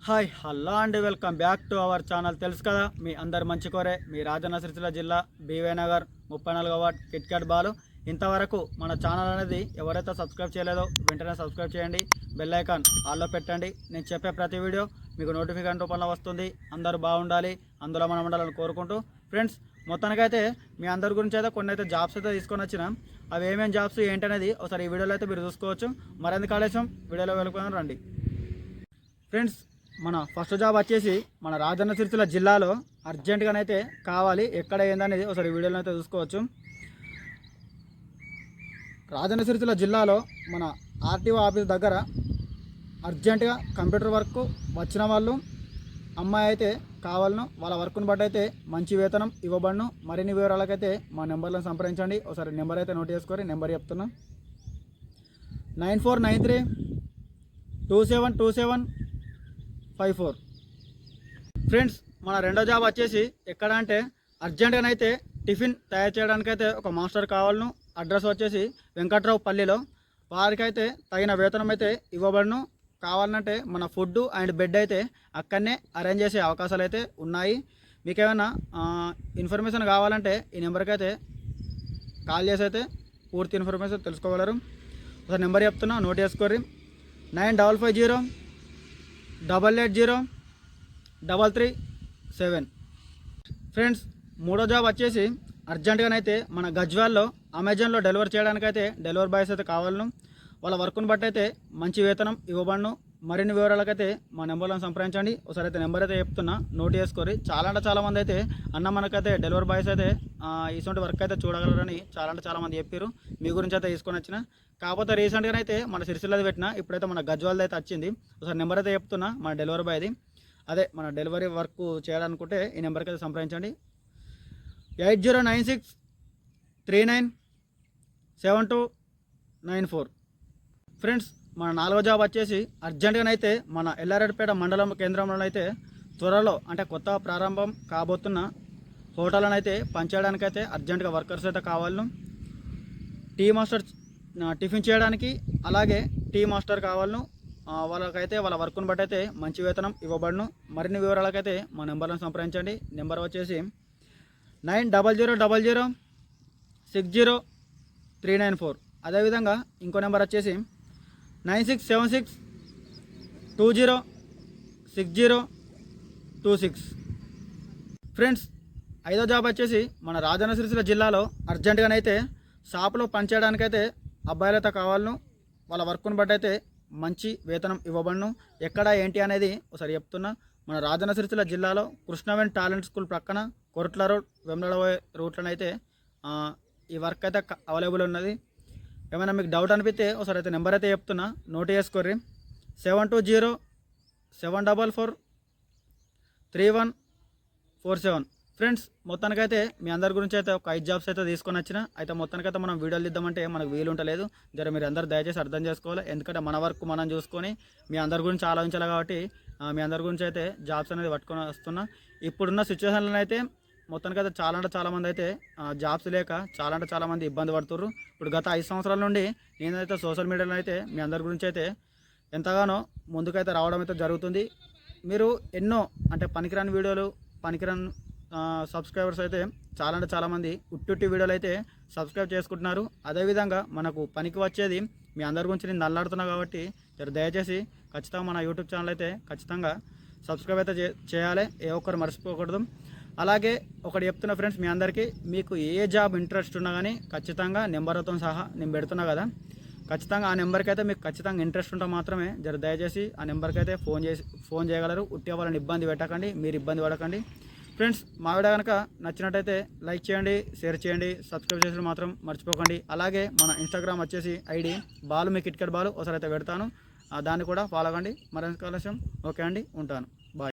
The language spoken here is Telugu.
హాయ్ హలో అండి, welcome back to our channel. తెలుసు కదా మీ అందరు మంచి కోరే, మీ రాజన్న సిరిసిల్ల జిల్లా బీవై నగర్ 34వ వార్డ్ కిట్కాట్ బాలు. ఇంతవరకు మన ఛానల్ అనేది ఎవరైతే సబ్స్క్రైబ్ చేయలేదో వెంటనే సబ్స్క్రైబ్ చేయండి, బెల్ ఐకాన్ ఆల్లో పెట్టండి. నేను చెప్పే ప్రతి వీడియో మీకు నోటిఫికేషన్ రూపంలో వస్తుంది. అందరూ బాగుండాలి, అందులో మనం ఉండాలని కోరుకుంటూ ఫ్రెండ్స్, మొత్తానికైతే మీ అందరి గురించి అయితే కొన్ని అయితే జాబ్స్ అయితే తీసుకొని వచ్చిన. అవి ఏమేమి జాబ్స్ ఏంటనేది ఒకసారి ఈ వీడియోలో అయితే మీరు చూసుకోవచ్చు. మరెందుకు ఆలస్యం, వీడియోలో వెళ్ళుకొని రండి ఫ్రెండ్స్. మన ఫస్ట్ జాబ్ వచ్చేసి మన రాజన్న సిరిసిల్ల జిల్లాలో అర్జెంటుగానైతే కావాలి. ఎక్కడ ఏందనేది ఒకసారి వీడియోలో అయితే చూసుకోవచ్చు. రాజన్న సిరిసిల్ల జిల్లాలో మన ఆర్టీఓ ఆఫీస్ దగ్గర అర్జెంటుగా కంప్యూటర్ వర్క్ వచ్చిన వాళ్ళు అమ్మాయి అయితే కావాలను. వాళ్ళ వర్క్ను బట్టి అయితే మంచి వేతనం ఇవ్వబడును. మరిన్ని వివరాలకైతే మా నెంబర్లను సంప్రదించండి. ఒకసారి నెంబర్ అయితే నోట్ చేసుకొని నెంబర్ చెప్తున్నా, 9493272754. ఫ్రెండ్స్, మన రెండో జాబ్ వచ్చేసి ఎక్కడ అంటే అర్జెంటుగానైతే టిఫిన్ తయారు చేయడానికైతే ఒక మాస్టర్ కావాలను. అడ్రస్ వచ్చేసి వెంకట్రావు పల్లిలో. వారికైతే తగిన వేతనం అయితే ఇవ్వబడును. కావాలంటే మన ఫుడ్ అండ్ బెడ్ అయితే అక్కడనే అరేంజ్ చేసే అవకాశాలు అయితే ఉన్నాయి. మీకు ఏమైనా ఇన్ఫర్మేషన్ కావాలంటే ఈ నెంబర్కి అయితే కాల్ చేసి అయితే పూర్తి ఇన్ఫర్మేషన్ తెలుసుకోగలరు. ఒకసారి నెంబర్ చెప్తున్నా, నోట్ చేసుకోర్రి. 9550880337. ఫ్రెండ్స్, మూడో జాబ్ వచ్చేసి అర్జెంటుగానైతే మన గజ్వాల్లో అమెజాన్లో డెలివరీ చేయడానికైతే డెలివరీ బాయ్స్ అయితే కావాలను. వాళ్ళ వర్క్ను బట్టి అయితే మంచి వేతనం ఇవ్వబడును. మరిన్ని వివరాలకైతే మా నెంబర్లను సంప్రదించండి. ఒకసారి అయితే నెంబర్ అయితే చెప్తున్నా, నోట్ చేసుకొని. చాలామంది అయితే అన్న మనకైతే డెలివరీ బాయ్స్ అయితే ఇటువంటి వర్క్ అయితే చూడగలరని చాలామంది చెప్పారు. మీ గురించి అయితే తీసుకొని వచ్చిన. కాకపోతే రీసెంట్గా అయితే మన సిరిసిల్లది పెట్టిన, ఇప్పుడైతే మన గజ్వాల్ది అయితే వచ్చింది. ఒకసారి నెంబర్ అయితే చెప్తున్నా, మన డెలివరీ బాయ్ది. అదే మన డెలివరీ వర్క్ చేయాలనుకుంటే ఈ నెంబర్కి అయితే సంప్రదించండి. 8096397294. ఫ్రెండ్స్, మన నాలుగో జాబ్ వచ్చేసి అర్జెంటుగానైతే మన ఎల్లారెడ్డిపేట మండలం కేంద్రంలో అయితే త్వరలో అంటే కొత్త ప్రారంభం కాబోతున్న హోటళ్ళను అయితే పనిచేయడానికైతే అర్జెంటుగా వర్కర్స్ అయితే కావాలను. టీ మాస్టర్ టిఫిన్ చేయడానికి, అలాగే టీ మాస్టర్ కావాలను. వాళ్ళకైతే వాళ్ళ వర్క్ను బట్టి అయితే మంచి వేతనం ఇవ్వబడును. మరిన్ని వివరాలకైతే మా నెంబర్లను సంప్రదించండి. నెంబర్ వచ్చేసి 900000600394. అదేవిధంగా ఇంకో నెంబర్ వచ్చేసి 9676206026. ఫ్రెండ్స్, ఐదో జాబ్ వచ్చేసి మన రాజన్న సిరిసిల్ల జిల్లాలో అర్జెంటుగానైతే షాపులో పనిచేయడానికైతే అబ్బాయిలతో కావాలను. వాళ్ళ వర్క్ను బట్టి అయితే మంచి వేతనం ఇవ్వబడును. ఎక్కడ ఏంటి అనేది ఒకసారి చెప్తున్నా. మన రాజన్న సిరిసిల్ల జిల్లాలో కృష్ణవేణి టాలెంట్ స్కూల్ ప్రక్కన కొరట్ల రోడ్ వెమ్లడ రూట్లను అయితే ఈ వర్క్ అయితే అవైలబుల్ ఉన్నది. ఏమైనా మీకు డౌట్ అనిపిస్తే ఒకసారి అయితే నెంబర్ అయితే చెప్తున్నా, నోట్ చేసుకోర్రి. 7207443147. ఫ్రెండ్స్, మొత్తానికైతే మీ అందరి గురించి అయితే ఒక 5 జాబ్స్ అయితే తీసుకొని వచ్చిన. అయితే మొత్తానికైతే మనం వీడియోలు ఇద్దామంటే మనకు వీలు ఉంటలేదు. మీరు అందరూ దయచేసి అర్థం చేసుకోవాలి. ఎందుకంటే మన వర్క్ మనం చూసుకొని మీ అందరి గురించి ఆలోచించాలి. కాబట్టి మీ అందరి గురించి అయితే జాబ్స్ అనేది పట్టుకొని వస్తున్నా. ఇప్పుడున్న సిచ్యువేషన్లో అయితే మొత్తానికైతే చాలామంది అయితే జాబ్స్ లేక చాలామంది ఇబ్బంది పడుతుర్రు. ఇప్పుడు గత 5 సంవత్సరాల నుండి నేనైతే సోషల్ మీడియాలో అయితే మీ అందరి గురించి అయితే ఎంతగానో ముందుకైతే రావడం అయితే జరుగుతుంది. మీరు ఎన్నో అంటే పనికిరాని వీడియోలు, పనికిరాని సబ్స్క్రైబర్స్ అయితే చాలామంది ఉట్టి వీడియోలు అయితే సబ్స్క్రైబ్ చేసుకుంటున్నారు. అదేవిధంగా మనకు పనికి వచ్చేది మీ అందరి గురించి నేను నల్లాడుతున్నా. కాబట్టి దయచేసి ఖచ్చితంగా మన యూట్యూబ్ ఛానల్ అయితే ఖచ్చితంగా సబ్స్క్రైబ్ అయితే చేయాలి. ఏ ఒక్కరు మర్చిపోకూడదు. అలాగే ఒకటి చెప్తున్నా ఫ్రెండ్స్, మీ అందరికీ మీకు ఏ జాబ్ ఇంట్రెస్ట్ ఉన్నా కానీ ఖచ్చితంగా నెంబర్తో సహా నేను పెడుతున్నా కదా, ఖచ్చితంగా ఆ నెంబర్కి అయితే మీకు ఖచ్చితంగా ఇంట్రెస్ట్ ఉంటే మాత్రమే దయచేసి ఆ నెంబర్కి అయితే ఫోన్ చేయగలరు. ఉట్టి వాళ్ళని ఇబ్బంది పెట్టకండి, మీరు ఇబ్బంది పడకండి. ఫ్రెండ్స్, మా వీడియో కనుక నచ్చినట్టయితే లైక్ చేయండి, షేర్ చేయండి, సబ్స్క్రైబ్ చేసి మాత్రం మర్చిపోకండి. అలాగే మన ఇన్స్టాగ్రామ్ వచ్చేసి ఐడి బాలు మీ కిట్కాట్ బాలు ఒకసారి అయితే పెడతాను, దాన్ని కూడా ఫాలో అవ్వండి. మరింత కాలస్యం ఓకే అండి, ఉంటాను.